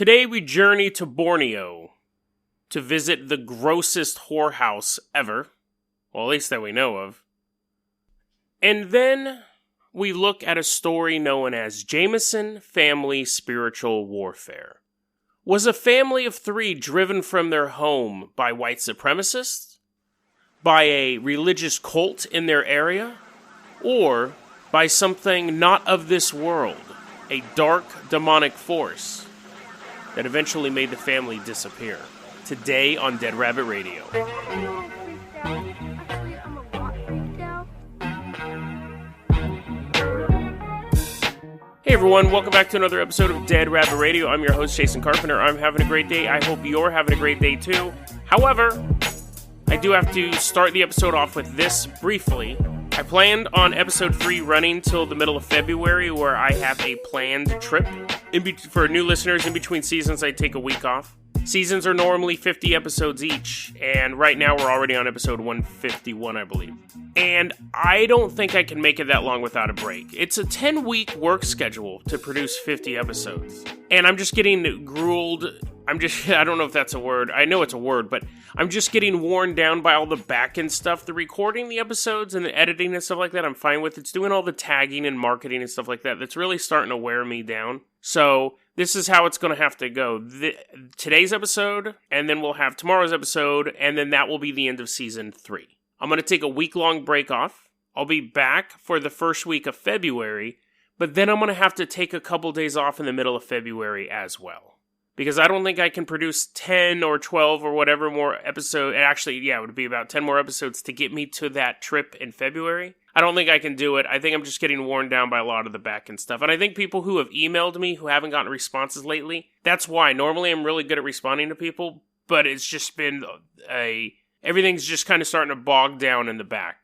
Today we journey to Borneo to visit the grossest whorehouse ever. Well, at least that we know of. And then we look at a story known as Jamison Family Spiritual Warfare. Was a family of 3 driven from their home by white supremacists? By a religious cult in their area? Or by something not of this world, a dark demonic force that eventually made the family disappear? Today on Dead Rabbit Radio. Hey everyone, welcome back to another episode of Dead Rabbit Radio. I'm your host, Jason Carpenter. I'm having a great day. I hope you're having a great day too. However, I do have to start the episode off with this briefly. I planned on episode 3 running till the middle of February, where I have a planned trip. For new listeners, in between seasons, I take a week off. Seasons are normally 50 episodes each, and right now we're already on episode 151, I believe. And I don't think I can make it that long without a break. It's a 10-week work schedule to produce 50 episodes. And I'm just getting grueled. I don't know if that's a word. I know it's a word, but I'm just getting worn down by all the back-end stuff. The recording the episodes and the editing and stuff like that, I'm fine with. It's doing all the tagging and marketing and stuff like that that's really starting to wear me down. So this is how it's going to have to go. Today's episode, and then we'll have tomorrow's episode, and then that will be the end of season 3. I'm going to take a week-long break off. I'll be back for the first week of February, but then I'm going to have to take a couple days off in the middle of February as well. Because I don't think I can produce 10 or 12 or whatever more episodes. Actually, yeah, it would be about 10 more episodes to get me to that trip in February. I don't think I can do it. I think I'm just getting worn down by a lot of the back-end stuff. And I think people who have emailed me who haven't gotten responses lately, that's why. Normally I'm really good at responding to people, but it's just been everything's just kind of starting to bog down in the back.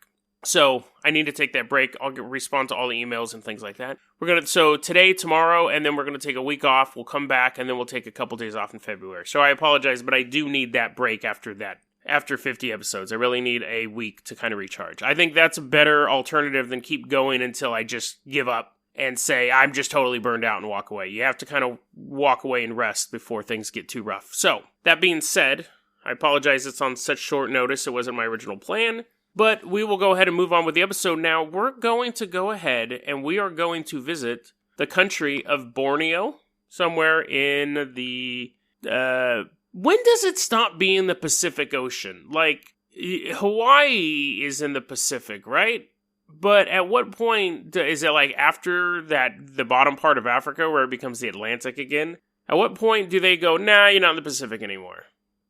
So I need to take that break. I'll respond to all the emails and things like that. So today, tomorrow, and then we're going to take a week off. We'll come back, and then we'll take a couple days off in February. So I apologize, but I do need that break after that. After 50 episodes, I really need a week to kind of recharge. I think that's a better alternative than keep going until I just give up and say, I'm just totally burned out and walk away. You have to kind of walk away and rest before things get too rough. So, that being said, I apologize it's on such short notice. It wasn't my original plan. But we will go ahead and move on with the episode now. We're going to go ahead and we are going to visit the country of Borneo, somewhere in the... when does it stop being the Pacific Ocean? Like, Hawaii is in the Pacific, right? But at what point, is it like after that, the bottom part of Africa where it becomes the Atlantic again? At what point do they go, nah, you're not in the Pacific anymore?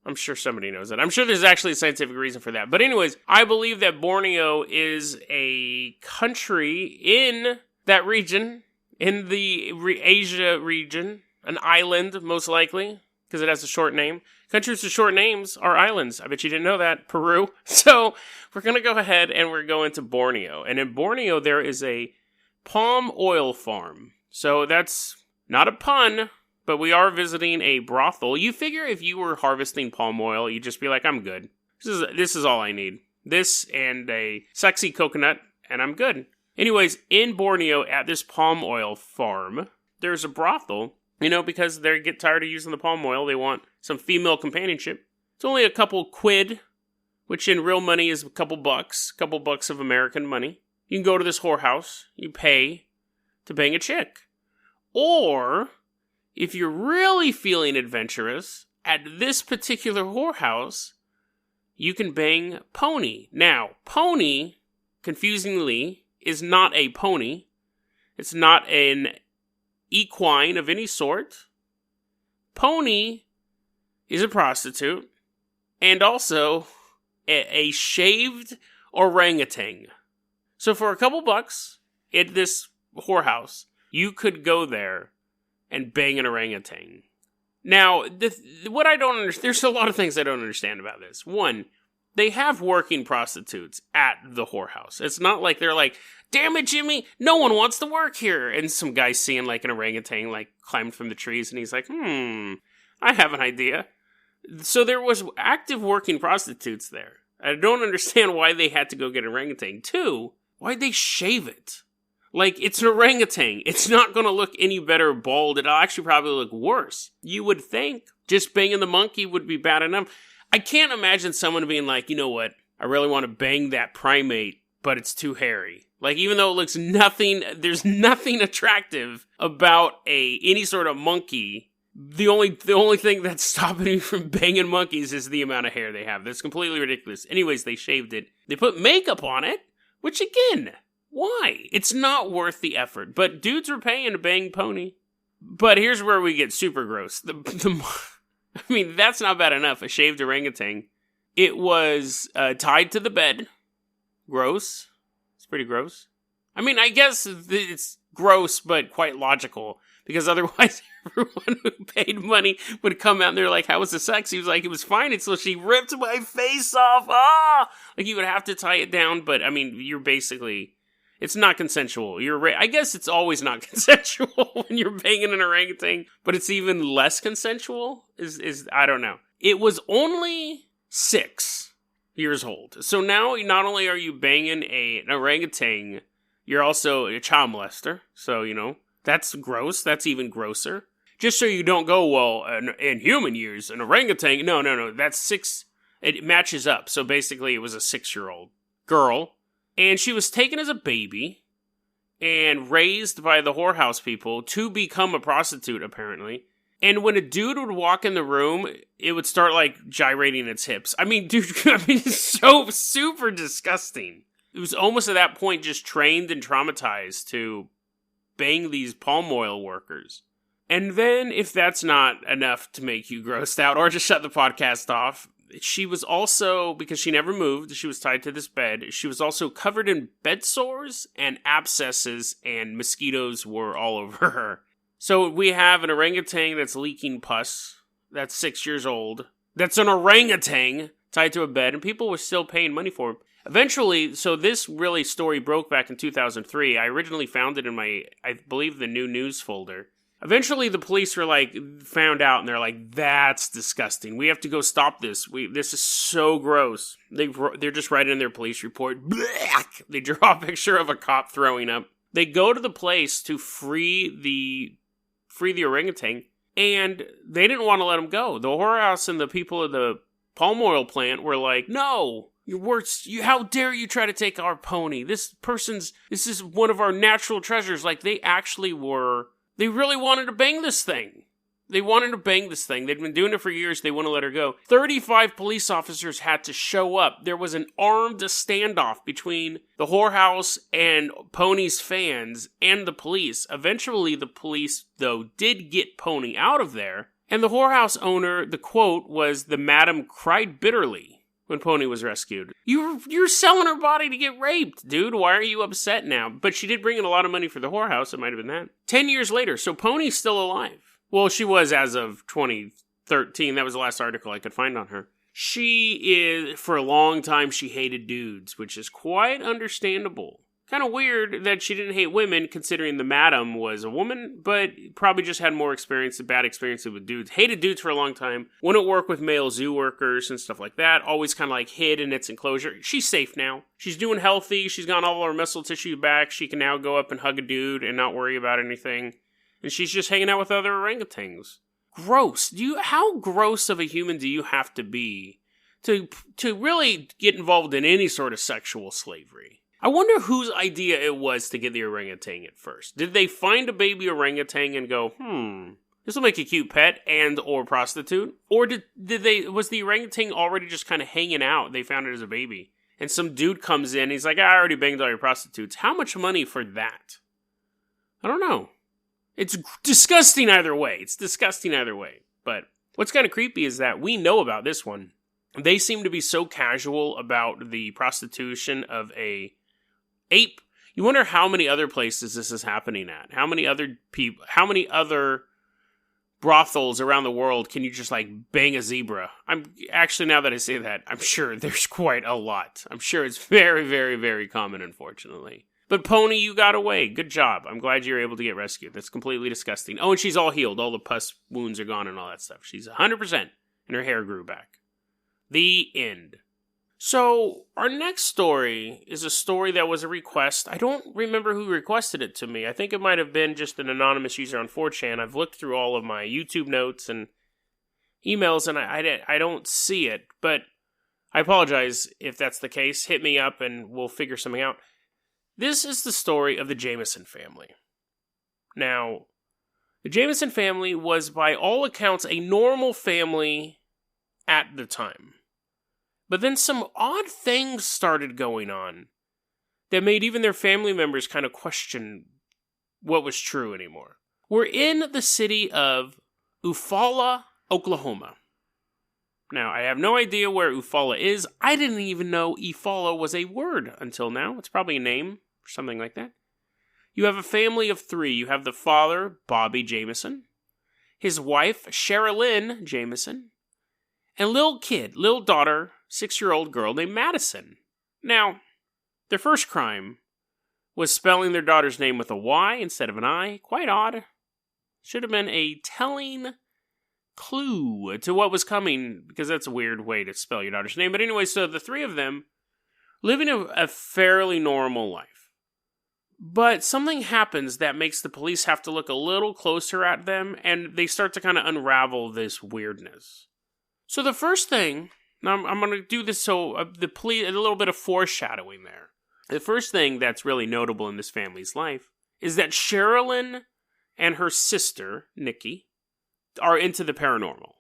I'm sure somebody knows that. I'm sure there's actually a scientific reason for that. But anyways, I believe that Borneo is a country in that region, in the Asia region, an island, most likely, because it has a short name. Countries with short names are islands. I bet you didn't know that. Peru. So we're going to go ahead and we're going to Borneo. And in Borneo, there is a palm oil farm. So that's not a pun, but we are visiting a brothel. You figure if you were harvesting palm oil, you'd just be like, I'm good. This is all I need. This and a sexy coconut, and I'm good. Anyways, in Borneo, at this palm oil farm, there's a brothel. You know, because they get tired of using the palm oil, they want some female companionship. It's only a couple quid, which in real money is a couple bucks of American money. You can go to this whorehouse, you pay to bang a chick. Or, if you're really feeling adventurous, at this particular whorehouse, you can bang pony. Now, pony, confusingly, is not a pony. It's not an equine of any sort. Pony is a prostitute, and also a shaved orangutan. So for a couple bucks at this whorehouse, you could go there and bang an orangutan. Now, what I don't understand, there's a lot of things I don't understand about this. One, they have working prostitutes at the whorehouse. It's not like they're like, damn it, Jimmy, no one wants to work here. And some guy seeing like an orangutan like climbed from the trees and he's like, I have an idea. So there was active working prostitutes there. I don't understand why they had to go get an orangutan. Two, why'd they shave it? Like, it's an orangutan. It's not going to look any better bald. It'll actually probably look worse. You would think just banging the monkey would be bad enough. I can't imagine someone being like, you know what? I really want to bang that primate, but it's too hairy. Like, even though it looks nothing, there's nothing attractive about any sort of monkey. The only thing that's stopping me from banging monkeys is the amount of hair they have. That's completely ridiculous. Anyways, they shaved it. They put makeup on it, which again, why? It's not worth the effort. But dudes were paying to bang pony. But here's where we get super gross. I mean, that's not bad enough. A shaved orangutan. It was tied to the bed. Gross. It's pretty gross. I mean, I guess it's gross, but quite logical. Because otherwise, everyone who paid money would come out and they're like, how was the sex? He was like, it was fine until she ripped my face off. Ah! Like, you would have to tie it down, but, I mean, you're basically... It's not consensual. I guess it's always not consensual when you're banging an orangutan, but it's even less consensual? I don't know. It was only 6 years old. So now, not only are you banging an orangutan, you're also a child molester. So, you know, that's gross. That's even grosser. Just so you don't go, well, in human years, an orangutan... No. That's 6... It matches up. So basically, it was a 6-year-old girl. And she was taken as a baby and raised by the whorehouse people to become a prostitute, apparently. And when a dude would walk in the room, it would start, like, gyrating its hips. I mean, dude, it's so super disgusting. It was almost at that point just trained and traumatized to bang these palm oil workers. And then, if that's not enough to make you grossed out or just shut the podcast off... She was also, because she never moved, she was tied to this bed, she was also covered in bed sores and abscesses, and mosquitoes were all over her. So we have an orangutan that's leaking pus, that's 6 years old, that's an orangutan tied to a bed, and people were still paying money for it. Eventually, so this really story broke back in 2003. I originally found it in my, I believe, the new news folder. Eventually, the police were found out, and they're like, that's disgusting. We have to go stop this. This is so gross. They're just writing in their police report. Blech! They draw a picture of a cop throwing up. They go to the place to free the orangutan, and they didn't want to let him go. The whorehouse and the people of the palm oil plant were like, no, how dare you try to take our pony? This is one of our natural treasures. Like, they really wanted to bang this thing. They'd been doing it for years. They wouldn't let her go. 35 police officers had to show up. There was an armed standoff between the whorehouse and Pony's fans and the police. Eventually, the police, though, did get Pony out of there. And the whorehouse owner, the quote was, the madam cried bitterly when Pony was rescued. You're selling her body to get raped, dude. Why are you upset now? But she did bring in a lot of money for the whorehouse. It might have been that. 10 years later, so Pony's still alive. Well, she was as of 2013. That was the last article I could find on her. For a long time, she hated dudes, which is quite understandable. Kind of weird that she didn't hate women, considering the madam was a woman, but probably just had more bad experiences with dudes. Hated dudes for a long time. Wouldn't work with male zoo workers and stuff like that. Always kind of hid in its enclosure. She's safe now. She's doing healthy. She's gotten all of her muscle tissue back. She can now go up and hug a dude and not worry about anything. And she's just hanging out with other orangutans. Gross. How gross of a human do you have to be to really get involved in any sort of sexual slavery? I wonder whose idea it was to get the orangutan at first. Did they find a baby orangutan and go, this will make a cute pet and or prostitute? Or was the orangutan already just kind of hanging out? They found it as a baby. And some dude comes in, he's like, I already banged all your prostitutes. How much money for that? I don't know. It's disgusting either way. But what's kind of creepy is that we know about this one. They seem to be so casual about the prostitution of a ape. You wonder how many other places this is happening at. How many other brothels around the world can you just bang a zebra? Now that I say that, I'm sure there's quite a lot. I'm sure it's very, very, very common, unfortunately. But Pony, you got away. Good job. I'm glad you were able to get rescued. That's completely disgusting. Oh, and she's all healed. All the pus wounds are gone and all that stuff. She's 100%, and her hair grew back. The end. So, our next story is a story that was a request. I don't remember who requested it to me. I think it might have been just an anonymous user on 4chan. I've looked through all of my YouTube notes and emails, and I don't see it. But I apologize if that's the case. Hit me up, and we'll figure something out. This is the story of the Jamison family. Now, the Jamison family was, by all accounts, a normal family at the time. But then some odd things started going on that made even their family members kind of question what was true anymore. We're in the city of Eufaula, Oklahoma. Now, I have no idea where Eufaula is. I didn't even know Eufaula was a word until now. It's probably a name or something like that. You have a family of 3. You have the father, Bobby Jamison, his wife, Sherilyn Jamison, and little daughter, 6-year-old girl named Madison. Now, their first crime was spelling their daughter's name with a Y instead of an I. Quite odd. Should have been a telling clue to what was coming, because that's a weird way to spell your daughter's name. But anyway, so the 3 of them living a fairly normal life. But something happens that makes the police have to look a little closer at them, and they start to kind of unravel this weirdness. So the first thing, now I'm going to do this so a little bit of foreshadowing there. The first thing that's really notable in this family's life is that Sherilyn and her sister, Nikki, are into the paranormal.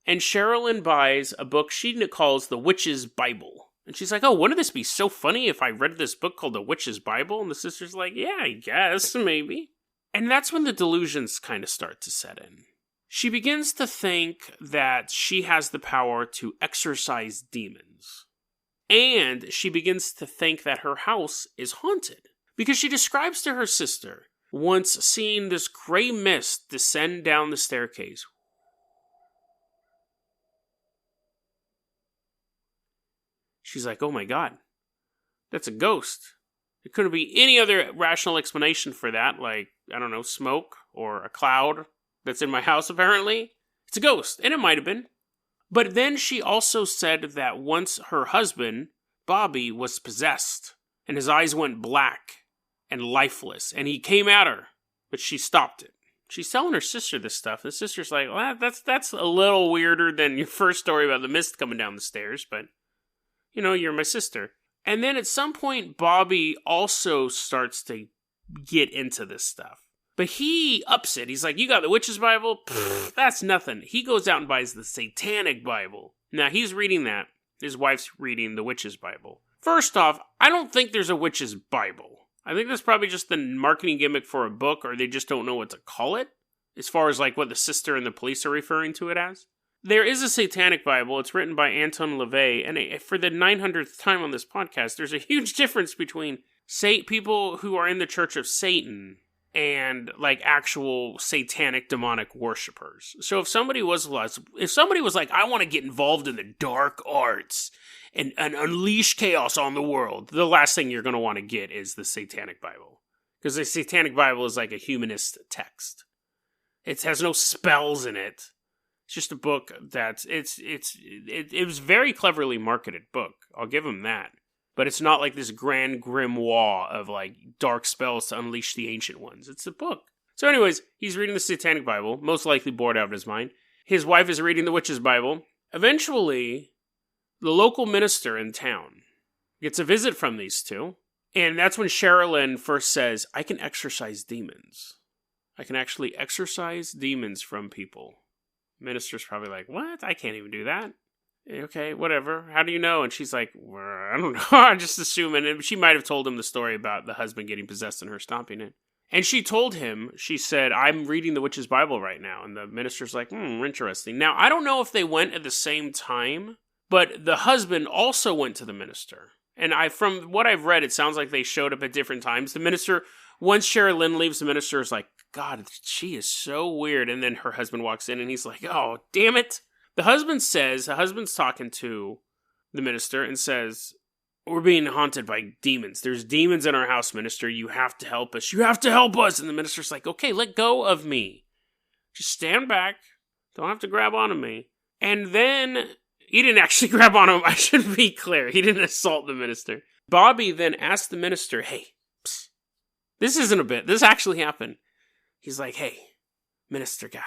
And Sherilyn buys a book she calls The Witch's Bible. And she's like, oh, wouldn't this be so funny if I read this book called The Witch's Bible? And the sister's like, yeah, I guess, maybe. And that's when the delusions kind of start to set in. She begins to think that she has the power to exorcise demons. And she begins to think that her house is haunted. Because she describes to her sister once seeing this gray mist descend down the staircase. She's like, oh my God, that's a ghost. There couldn't be any other rational explanation for that, like, I don't know, smoke or a cloud that's in my house, apparently. It's a ghost, and it might have been. But then she also said that once her husband, Bobby, was possessed, and his eyes went black and lifeless, and he came at her, but she stopped it. She's telling her sister this stuff. The sister's like, well, that's a little weirder than your first story about the mist coming down the stairs, but, you know, you're my sister. And then at some point, Bobby also starts to get into this stuff. But he ups it. He's like, you got the Witch's Bible? Pfft, that's nothing. He goes out and buys the Satanic Bible. Now, he's reading that. His wife's reading the Witch's Bible. First off, I don't think there's a Witch's Bible. I think that's probably just the marketing gimmick for a book, or they just don't know what to call it, as far as like what the sister and the police are referring to it as. There is a Satanic Bible. It's written by Anton LaVey, and for the 900th time on this podcast, there's a huge difference between people who are in the Church of Satan and like actual satanic demonic worshipers. So if somebody was like, I want to get involved in the dark arts and unleash chaos on the world, the last thing you're going to want to get is the Satanic Bible. Because the Satanic Bible is like a humanist text. It has no spells in it. It's just a book that it was very cleverly marketed book. I'll give him that. But it's not like this grand grimoire of like dark spells to unleash the ancient ones. It's a book. So anyways, he's reading the Satanic Bible, most likely bored out of his mind. His wife is reading the Witch's Bible. Eventually, the local minister in town gets a visit from these two. And that's when Sherilyn first says, I can exorcise demons. I can actually exorcise demons from people. Minister's probably like, what? I can't even do that. Okay, whatever. How do you know? And she's like, well, I don't know. I'm just assuming. And she might have told him the story about the husband getting possessed and her stomping it. And she told him, she said, I'm reading the Witch's Bible right now. And the minister's like, interesting. Now, I don't know if they went at the same time, but the husband also went to the minister. And from what I've read, it sounds like they showed up at different times. The minister, once Sherilyn leaves, the minister is like, God, she is so weird. And then her husband walks in and he's like, oh, damn it. The husband's talking to the minister and says, we're being haunted by demons. There's demons in our house, minister. You have to help us. You have to help us. And the minister's like, okay, let go of me. Just stand back. Don't have to grab onto me. And then He didn't actually grab on him. I should be clear. He didn't assault the minister. Bobby then asked the minister, hey, psst, this isn't a bit. This actually happened. He's like, hey, minister guy,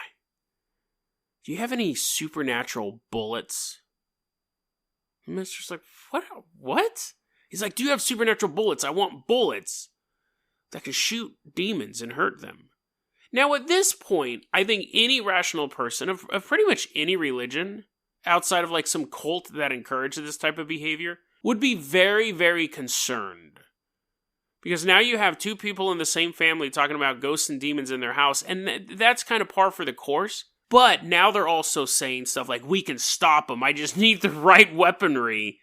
do you have any supernatural bullets? The minister's like, what? He's like, do you have supernatural bullets? I want bullets that can shoot demons and hurt them. Now, at this point, I think any rational person of pretty much any religion, outside of like some cult that encourages this type of behavior, would be very, very concerned. Because now you have two people in the same family talking about ghosts and demons in their house, and that's kind of par for the course. But now they're also saying stuff like, we can stop them, I just need the right weaponry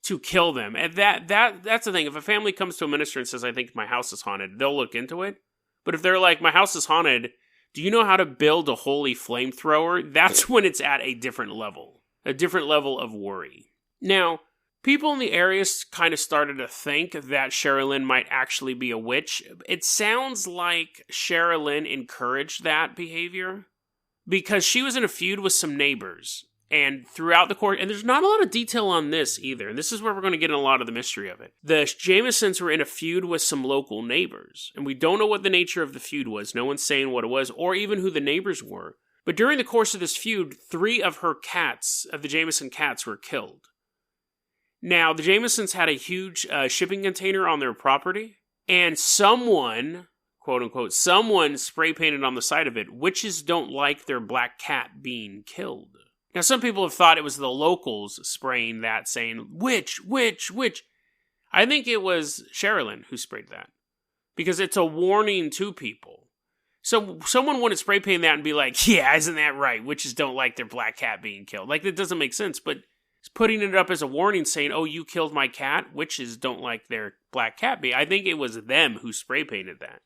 to kill them. And that's the thing. If a family comes to a minister and says, I think my house is haunted, they'll look into it. But if they're like, my house is haunted, do you know how to build a holy flamethrower? That's when it's at a different level of worry. Now, people in the area kind of started to think that Sherilyn might actually be a witch. It sounds like Sherilyn encouraged that behavior because she was in a feud with some neighbors. And throughout the course, and there's not a lot of detail on this either, and this is where we're going to get in a lot of the mystery of it. The Jamisons were in a feud with some local neighbors, and we don't know what the nature of the feud was. No one's saying what it was, or even who the neighbors were. But during the course of this feud, 3 of her cats, of the Jamison cats, were killed. Now, the Jamisons had a huge shipping container on their property, and someone, quote unquote, someone spray painted on the side of it, witches don't like their black cat being killed. Now, some people have thought it was the locals spraying that, saying, witch, witch, witch. I think it was Sherilyn who sprayed that, because it's a warning to people. So someone wouldn't spray paint that and be like, yeah, isn't that right? Witches don't like their black cat being killed. Like, that doesn't make sense, but putting it up as a warning saying, oh, you killed my cat? Witches don't like their black cat being. I think it was them who spray painted that.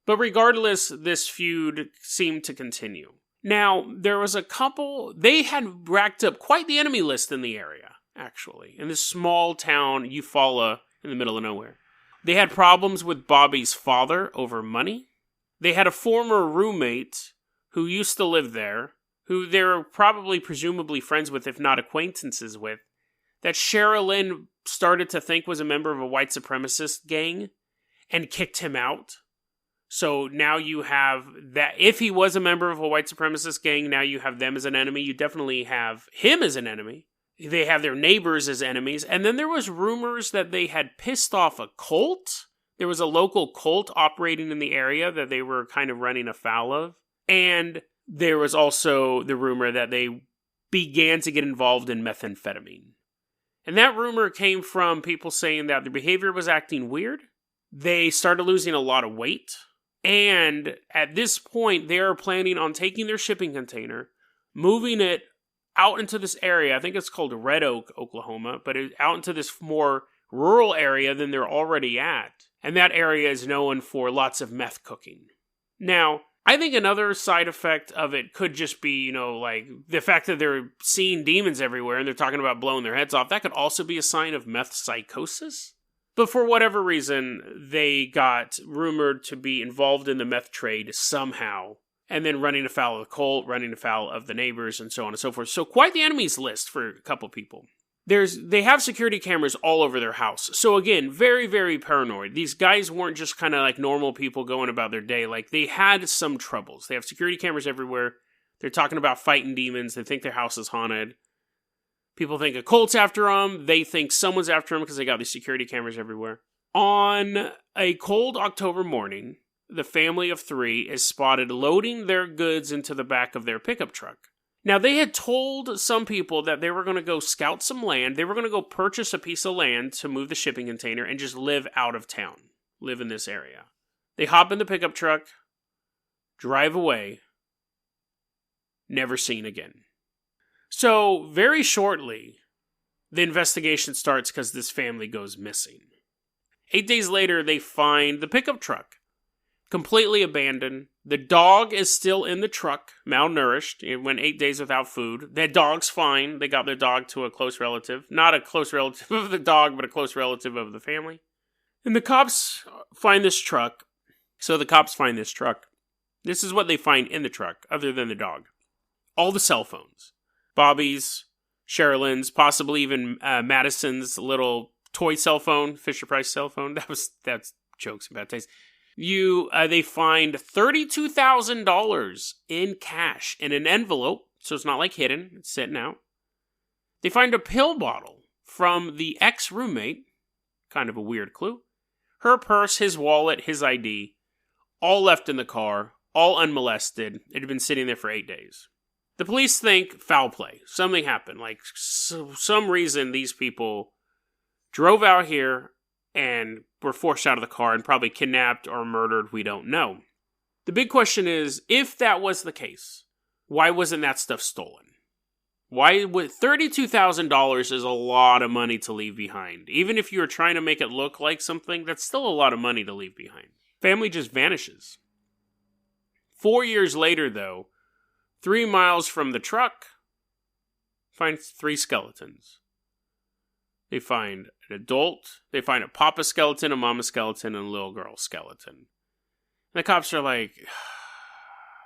But regardless, this feud seemed to continue. Now, there was a couple, they had racked up quite the enemy list in the area, actually, in this small town, Eufaula, in the middle of nowhere. They had problems with Bobby's father over money. They had a former roommate who used to live there, who they were probably presumably friends with, if not acquaintances with, that Sherilyn started to think was a member of a white supremacist gang and kicked him out. So now you have that, if he was a member of a white supremacist gang, now you have them as an enemy. You definitely have him as an enemy. They have their neighbors as enemies. And then there was rumors that they had pissed off a cult. There was a local cult operating in the area that they were kind of running afoul of. And there was also the rumor that they began to get involved in methamphetamine. And that rumor came from people saying that their behavior was acting weird. They started losing a lot of weight. And at this point, they are planning on taking their shipping container, moving it out into this area. I think it's called Red Oak, Oklahoma, but out into this more rural area than they're already at. And that area is known for lots of meth cooking. Now, I think another side effect of it could just be, like the fact that they're seeing demons everywhere and they're talking about blowing their heads off. That could also be a sign of meth psychosis. But for whatever reason, they got rumored to be involved in the meth trade somehow, and then running afoul of the cult, running afoul of the neighbors, and so on and so forth. So quite the enemies list for a couple people. They have security cameras all over their house. So again, very, very paranoid. These guys weren't just kind of like normal people going about their day. Like, they had some troubles. They have security cameras everywhere. They're talking about fighting demons. They think their house is haunted. People think a cult's after them. They think someone's after them because they got these security cameras everywhere. On a cold October morning, the family of 3 is spotted loading their goods into the back of their pickup truck. Now, they had told some people that they were going to go scout some land. They were going to go purchase a piece of land to move the shipping container and just live out of town. Live in this area. They hop in the pickup truck, drive away, never seen again. So, very shortly, the investigation starts because this family goes missing. 8 days later, they find the pickup truck, completely abandoned. The dog is still in the truck, malnourished. It went 8 days without food. That dog's fine. They got their dog to a close relative. Not a close relative of the dog, but a close relative of the family. And the cops find this truck. So the cops find this truck. This is what they find in the truck, other than the dog. All the cell phones. Bobby's, Sherilyn's, possibly even Madison's little toy cell phone, Fisher-Price cell phone. That's jokes about taste. They find $32,000 in cash in an envelope, so it's not like hidden, it's sitting out. They find a pill bottle from the ex-roommate, kind of a weird clue. Her purse, his wallet, his ID, all left in the car, all unmolested. It had been sitting there for 8 days. The police think foul play. Something happened. Like, some reason these people drove out here and were forced out of the car and probably kidnapped or murdered. We don't know. The big question is, if that was the case, why wasn't that stuff stolen? Why would $32,000 is a lot of money to leave behind. Even if you were trying to make it look like something, that's still a lot of money to leave behind. Family just vanishes. 4 years later, though, 3 miles from the truck, find 3 skeletons. They find an adult, they find a papa skeleton, a mama skeleton, and a little girl skeleton. And the cops are like,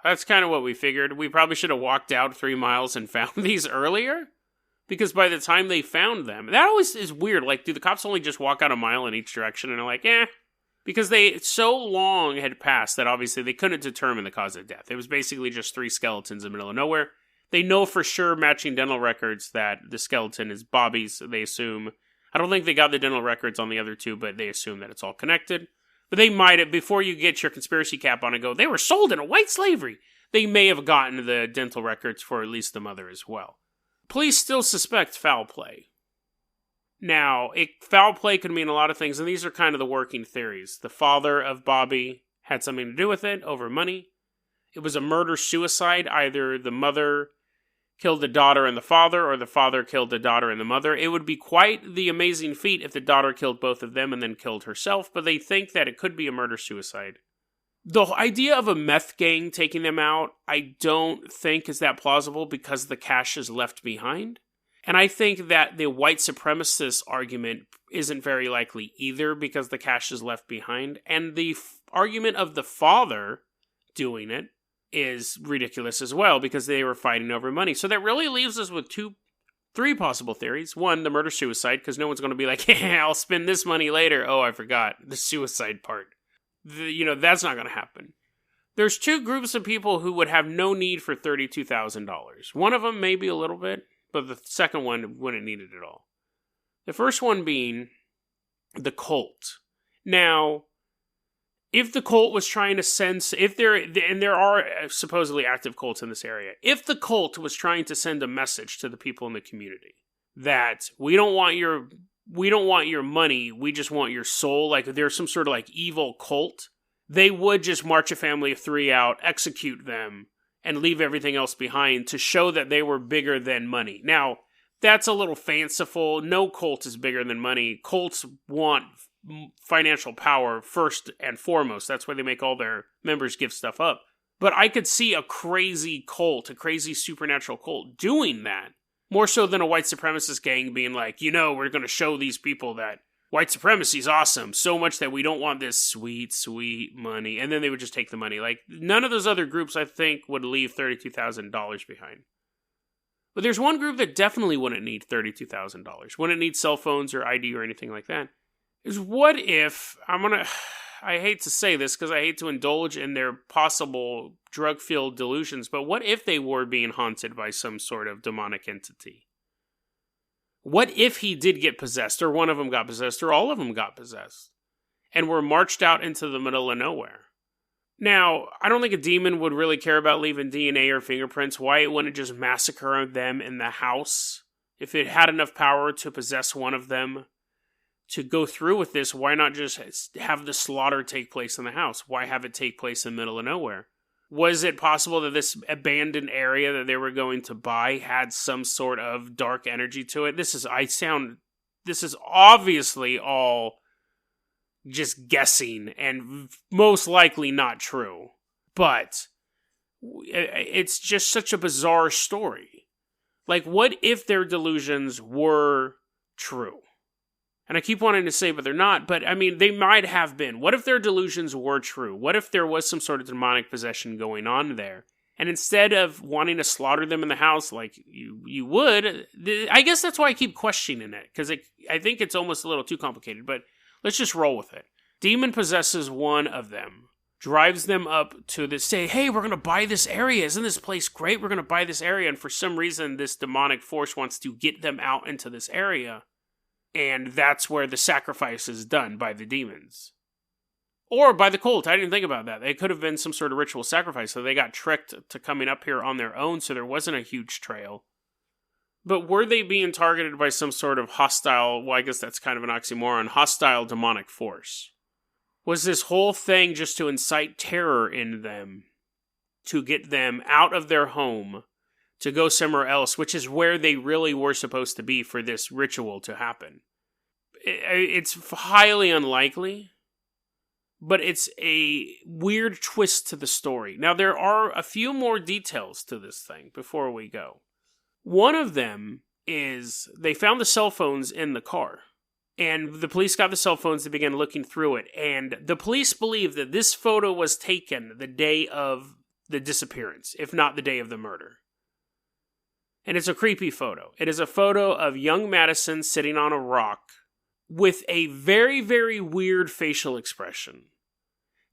that's kind of what we figured. We probably should have walked out 3 miles and found these earlier. Because by the time they found them, that always is weird. Like, do the cops only just walk out a mile in each direction and are like, Because so long had passed that obviously they couldn't determine the cause of death. It was basically just 3 skeletons in the middle of nowhere. They know for sure, matching dental records, that the skeleton is Bobby's, they assume. I don't think they got the dental records on the other 2, but they assume that it's all connected. But they might have, before you get your conspiracy cap on and go, they were sold into white slavery, they may have gotten the dental records for at least the mother as well. Police still suspect foul play. Now, foul play could mean a lot of things, and these are kind of the working theories. The father of Bobby had something to do with it, over money. It was a murder-suicide. Either the mother killed the daughter and the father, or the father killed the daughter and the mother. It would be quite the amazing feat if the daughter killed both of them and then killed herself, but they think that it could be a murder-suicide. The idea of a meth gang taking them out, I don't think is that plausible because the cash is left behind. And I think that the white supremacist argument isn't very likely either because the cash is left behind. And the argument of the father doing it is ridiculous as well because they were fighting over money. So that really leaves us with 3 possible theories. One, the murder-suicide, because no one's going to be like, I'll spend this money later. Oh, I forgot the suicide part. That's not going to happen. There's 2 groups of people who would have no need for $32,000. One of them maybe a little bit, but the second one wouldn't need it at all. The first one being the cult. Now, if the cult was trying to send, there are supposedly active cults in this area, if the cult was trying to send a message to the people in the community that we don't want your money, we just want your soul, like there's some sort of like evil cult, they would just march a family of 3 out, execute them, and leave everything else behind to show that they were bigger than money. Now, that's a little fanciful. No cult is bigger than money. Cults want financial power first and foremost. That's why they make all their members give stuff up. But I could see a crazy cult, a crazy supernatural cult doing that. More so than a white supremacist gang being like, we're going to show these people that white supremacy is awesome, so much that we don't want this sweet, sweet money. And then they would just take the money. Like, none of those other groups, I think, would leave $32,000 behind. But there's one group that definitely wouldn't need $32,000. Wouldn't need cell phones or ID or anything like that. Is what if, I hate to say this because I hate to indulge in their possible drug-fueled delusions, but what if they were being haunted by some sort of demonic entity? What if he did get possessed, or one of them got possessed, or all of them got possessed, and were marched out into the middle of nowhere? Now, I don't think a demon would really care about leaving DNA or fingerprints. Why it wouldn't just massacre them in the house? If it had enough power to possess one of them to go through with this, why not just have the slaughter take place in the house? Why have it take place in the middle of nowhere? Was it possible that this abandoned area that they were going to buy had some sort of dark energy to it? This is obviously all just guessing and most likely not true. But it's just such a bizarre story. Like, what if their delusions were true? And I keep wanting to say, but they're not. But, I mean, they might have been. What if their delusions were true? What if there was some sort of demonic possession going on there? And instead of wanting to slaughter them in the house like you would, I guess that's why I keep questioning it, because I think it's almost a little too complicated, but let's just roll with it. Demon possesses one of them, drives them up to say, hey, we're going to buy this area. Isn't this place great? We're going to buy this area. And for some reason, this demonic force wants to get them out into this area. And that's where the sacrifice is done by the demons. Or by the cult. I didn't think about that. It could have been some sort of ritual sacrifice, so they got tricked to coming up here on their own, so there wasn't a huge trail. But were they being targeted by some sort of hostile, well, I guess that's kind of an oxymoron, hostile demonic force? Was this whole thing just to incite terror in them, to get them out of their home, to go somewhere else, which is where they really were supposed to be for this ritual to happen? It's highly unlikely, but it's a weird twist to the story. Now, there are a few more details to this thing before we go. One of them is they found the cell phones in the car. And the police got the cell phones and began looking through it. And the police believe that this photo was taken the day of the disappearance, if not the day of the murder. And it's a creepy photo. It is a photo of young Madison sitting on a rock with a very, very weird facial expression.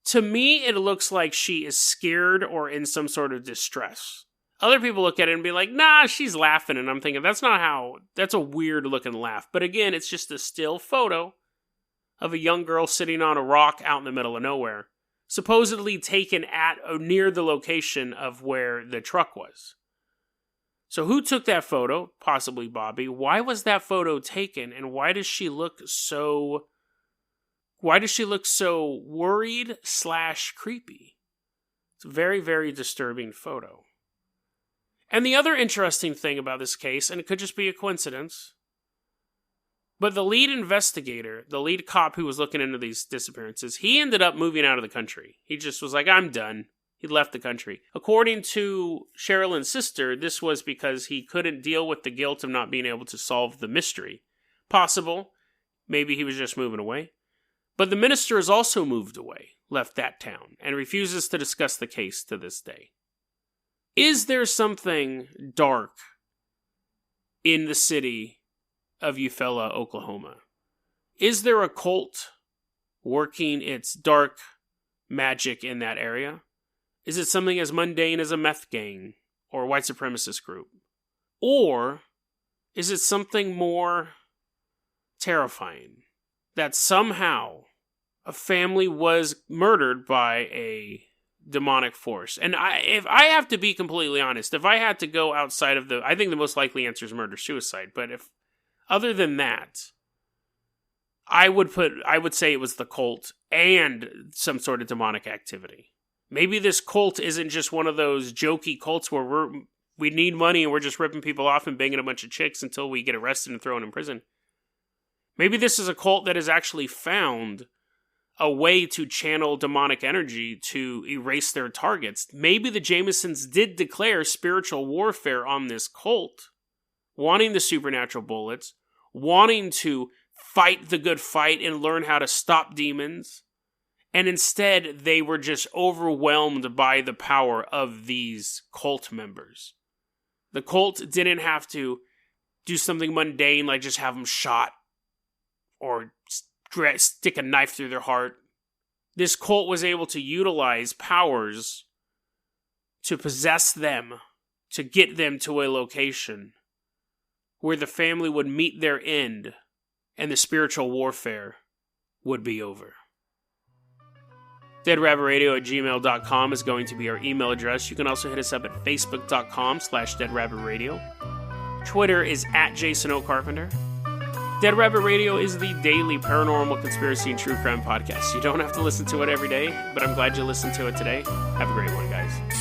To me, it looks like she is scared or in some sort of distress. Other people look at it and be like, nah, she's laughing. And I'm thinking, that's a weird looking laugh. But again, it's just a still photo of a young girl sitting on a rock out in the middle of nowhere, supposedly taken at or near the location of where the truck was. So who took that photo? Possibly Bobby. Why was that photo taken? And why does she look so worried / creepy? It's a very, very disturbing photo. And the other interesting thing about this case, and it could just be a coincidence, but the lead investigator, the lead cop who was looking into these disappearances, he ended up moving out of the country. He just was like, I'm done. He left the country. According to Sherilyn's sister, this was because he couldn't deal with the guilt of not being able to solve the mystery. Possible. Maybe he was just moving away. But the minister has also moved away, left that town, and refuses to discuss the case to this day. Is there something dark in the city of Eufaula, Oklahoma? Is there a cult working its dark magic in that area? Is it something as mundane as a meth gang or a white supremacist group? Or is it something more terrifying? That somehow a family was murdered by a demonic force. And if I have to be completely honest, if I had to go outside of I think the most likely answer is murder-suicide. But if other than that, I would say it was the cult and some sort of demonic activity. Maybe this cult isn't just one of those jokey cults where we need money and we're just ripping people off and banging a bunch of chicks until we get arrested and thrown in prison. Maybe this is a cult that has actually found a way to channel demonic energy to erase their targets. Maybe the Jamisons did declare spiritual warfare on this cult, wanting the supernatural bullets, wanting to fight the good fight and learn how to stop demons. And instead, they were just overwhelmed by the power of these cult members. The cult didn't have to do something mundane like just have them shot or stick a knife through their heart. This cult was able to utilize powers to possess them, to get them to a location where the family would meet their end and the spiritual warfare would be over. DeadRabbitRadio@gmail.com is going to be our email address. You can also hit us up at Facebook.com/DeadRabbitRadio. Twitter is @JasonOCarpenter. Dead Rabbit Radio is the daily paranormal, conspiracy, and true crime podcast. You don't have to listen to it every day, but I'm glad you listened to it today. Have a great one, guys.